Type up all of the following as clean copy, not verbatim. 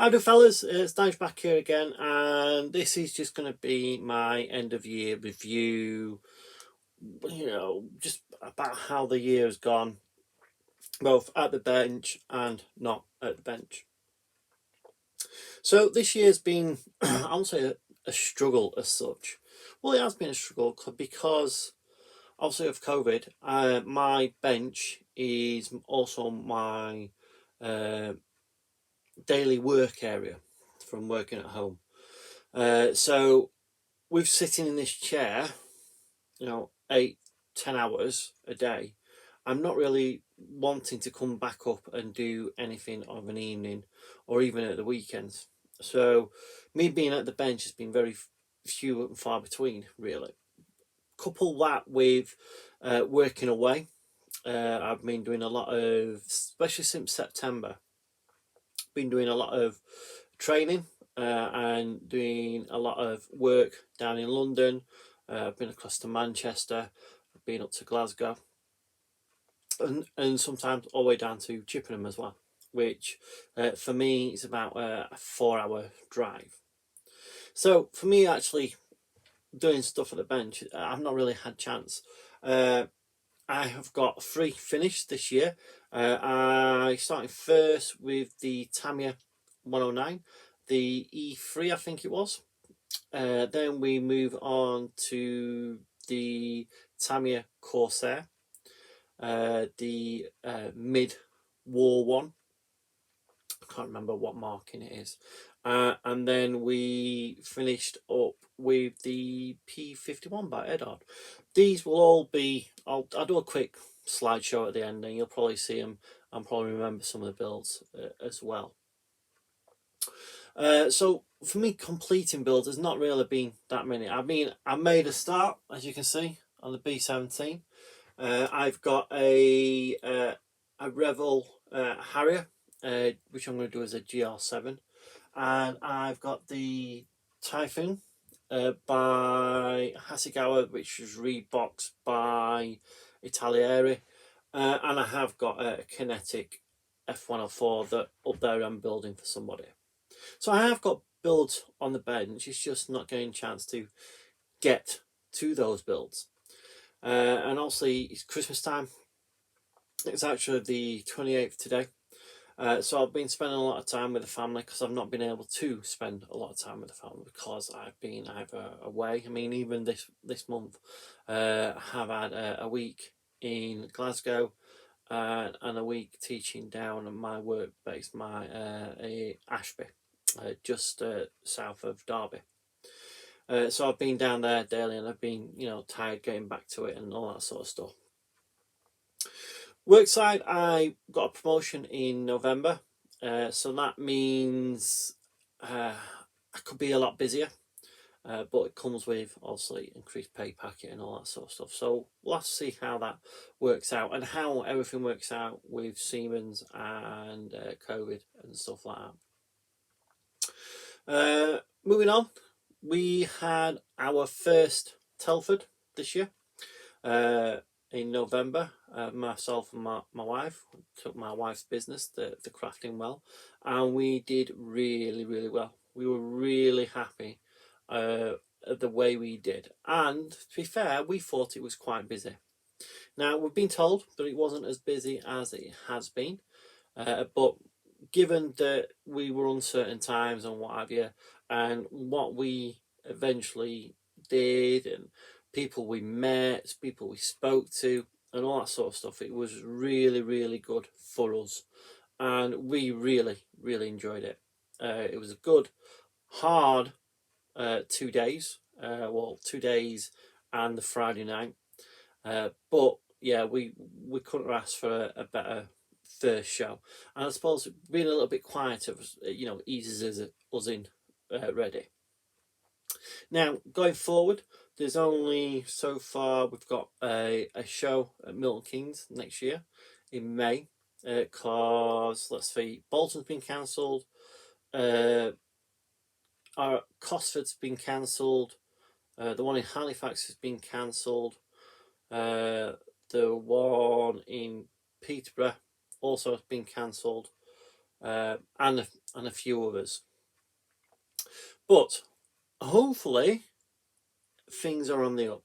How do fellas? It's Dave back here again, and this is just going to be my end of year review. Just about how the year has gone, both at the bench and not at the bench. So this year's been, I won't say a struggle as such. Well, it has been a struggle because obviously of COVID. My bench is also my uh, daily work area from working at home. So with sitting in this chair, 8-10 hours a day, I'm not really wanting to come back up and do anything of an evening or even at the weekends. So me being at the bench has been very few and far between, really. Couple that with working away. I've been doing a lot of, especially since September, been doing a lot of training and doing a lot of work down in London. I've been across to Manchester, I've been up to Glasgow, and sometimes all the way down to Chippenham as well, which for me is about a 4-hour drive. So for me, actually doing stuff at the bench, I've not really had chance. I have got 3 finished this year. I started first with the Tamiya 109, the E3 I think it was. Then we move on to the Tamiya Corsair, the mid-war one. I can't remember what marking it is. And then we finished up with the P51 by Eduard. These will all be, I'll do a quick slideshow at the end and you'll probably see them and probably remember some of the builds as well. So for me, completing builds has not really been that many. I mean, I made a start, as you can see, on the B17. I've got a Revell Harrier, which I'm going to do as a GR7, and I've got the Typhoon by Hasegawa, which was reboxed by Italieri, and I have got a Kinetic F104 that up there I'm building for somebody. So I have got builds on the bench. It's just not getting a chance to get to those builds. And obviously it's Christmas time. It's actually the 28th today. So I've been spending a lot of time with the family because I've not been able to spend a lot of time with the family because I've been either away. I mean, even this month, I have had a week in Glasgow and a week teaching down at my work base, my Ashby, just south of Derby. So I've been down there daily and I've been, tired getting back to it and all that sort of stuff. Work side, I got a promotion in November, so that means I could be a lot busier, but it comes with obviously increased pay packet and all that sort of stuff. So we'll have to see how that works out and how everything works out with Siemens and COVID and stuff like that. Moving on, we had our first Telford this year. In November, myself and my wife took my wife's business, the Crafting Well, and we did really, really well. We were really happy at the way we did. And to be fair, we thought it was quite busy. Now, we've been told that it wasn't as busy as it has been, but given that we were uncertain times and what have you, and what we eventually did and people we met, people we spoke to, and all that sort of stuff, it was really, really good for us. And we really, really enjoyed it. It was a good, hard 2 days. 2 days and the Friday night. But yeah, we couldn't ask for a better first show. And I suppose being a little bit quieter, eases us in ready. Now, going forward, there's only so far we've got a show at Milton Keynes next year in May, because let's see, Bolton's been cancelled, our Cosford's been cancelled, the one in Halifax has been cancelled, the one in Peterborough also has been cancelled, and and a few others. But hopefully things are on the up.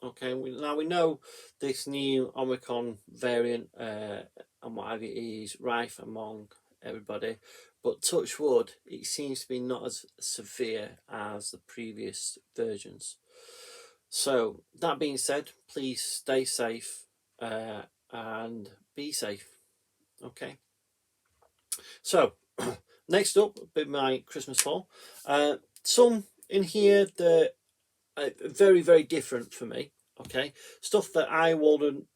Okay, now we know this new Omicron variant and what have you is rife among everybody, but touch wood, it seems to be not as severe as the previous versions. So that being said, please stay safe and be safe. Okay. So next up will be my Christmas haul. Some in here that are very, very different for me. Okay, stuff that I wouldn't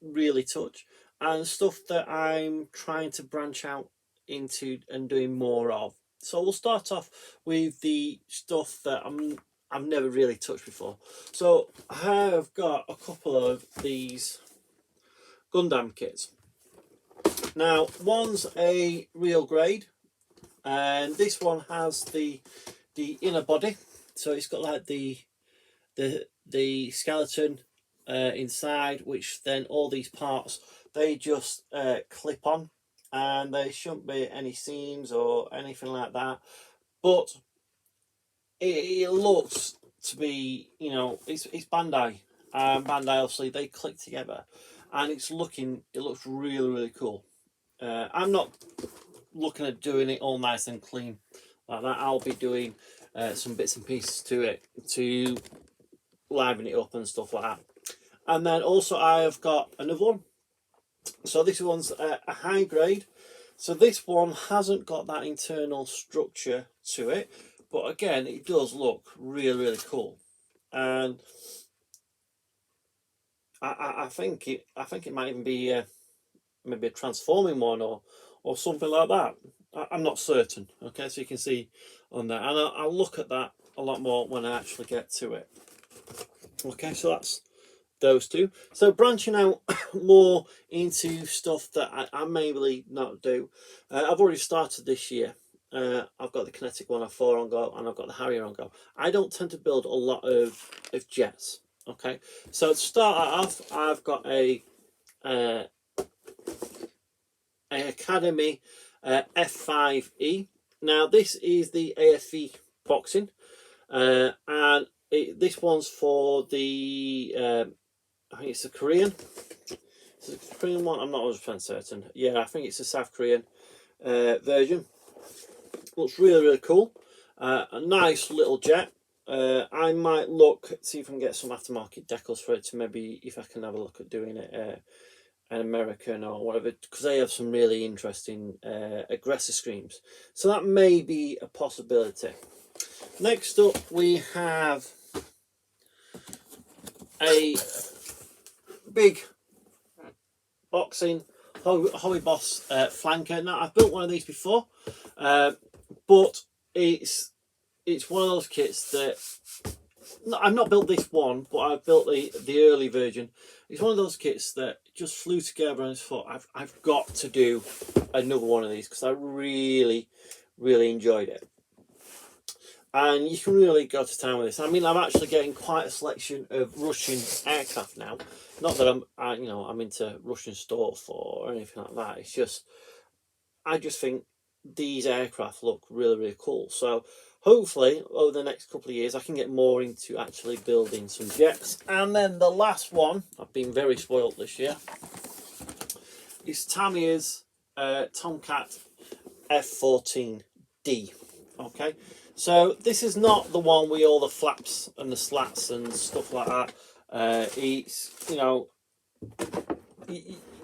really touch, and stuff that I'm trying to branch out into and doing more of. So we'll start off with the stuff that I've never really touched before. So I have got a couple of these Gundam kits. Now one's a real grade, and this one has the inner body, so it's got like the skeleton inside, which then all these parts they just clip on, and there shouldn't be any seams or anything like that. But it looks to be, you know, it's Bandai. Bandai obviously they click together, and it looks really really cool. I'm not looking at doing it all nice and clean like that. I'll be doing some bits and pieces to it to liven it up and stuff like that. And then also I have got another one. So this one's a high grade. So this one hasn't got that internal structure to it, but again, it does look really, really cool. And I think it might even be maybe a transforming one or something like that. I'm not certain. Okay, so you can see on that, and I'll look at that a lot more when I actually get to it. Okay, so that's those two. So branching out more into stuff that I may really not do. I've already started this year. I've got the Kinetic 104 on go, and I've got the Harrier on go. I don't tend to build a lot of jets. Okay, so to start off, I've got a Academy F5E. Now this is the AFV boxing, and this one's for the I think it's a Korean. It's a Korean one. I'm not 100% certain. Yeah, I think it's a South Korean version. Looks really really cool. A nice little jet. I might see if I can get some aftermarket decals for it to maybe if I can have a look at doing it. An American or whatever, because they have some really interesting aggressor screams. So that may be a possibility. Next up, we have a big boxing Hobby Boss flanker. Now I've built one of these before, but it's one of those kits that I've not built this one, but I've built the early version. It's one of those kits that just flew together, and I thought I've got to do another one of these because I really really enjoyed it. And you can really go to town with this. I mean, I'm actually getting quite a selection of Russian aircraft now. Not that I'm into Russian stuff or anything like that. It's just I just think these aircraft look really really cool. So hopefully over the next couple of years I can get more into actually building some jets. And then the last one, I've been very spoiled this year, is Tamiya's Tomcat F14D. Okay, so this is not the one with all the flaps and the slats and stuff like that. It's, you know,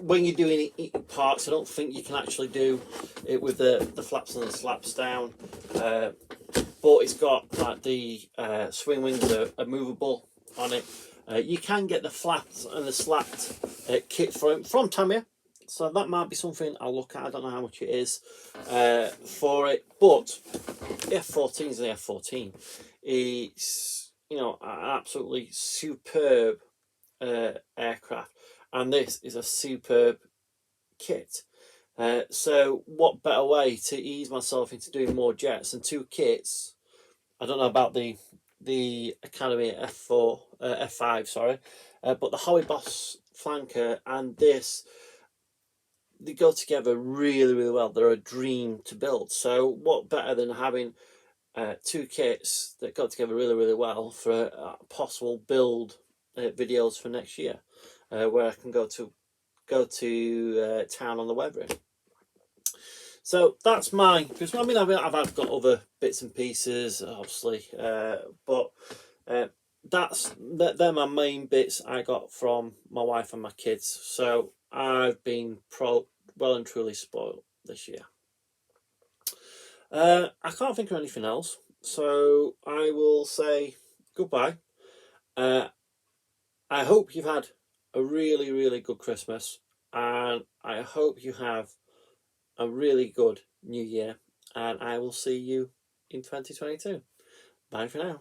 when you're doing parts, I don't think you can actually do it with the flaps and the slaps down. But it's got like the swing wings are movable on it. You can get the flaps and the slat kit from Tamiya, so that might be something I'll look at. I don't know how much it is for it, but the F14 is the F14. It's, you know, an absolutely superb aircraft, and this is a superb kit. So what better way to ease myself into doing more jets than two kits? I don't know about the Academy F5, sorry, but the Hobby Boss flanker and this they go together really, really well. They're a dream to build. So what better than having two kits that go together really, really well for possible build videos for next year, where I can go to town on the weathering. So that's mine. Because I mean, I've got other bits and pieces, obviously, but they're my main bits I got from my wife and my kids. So I've been well and truly spoiled this year. I can't think of anything else, so I will say goodbye. Uh, I hope you've had a really, really good Christmas, and I hope you have a really good New Year, and I will see you in 2022. Bye for now.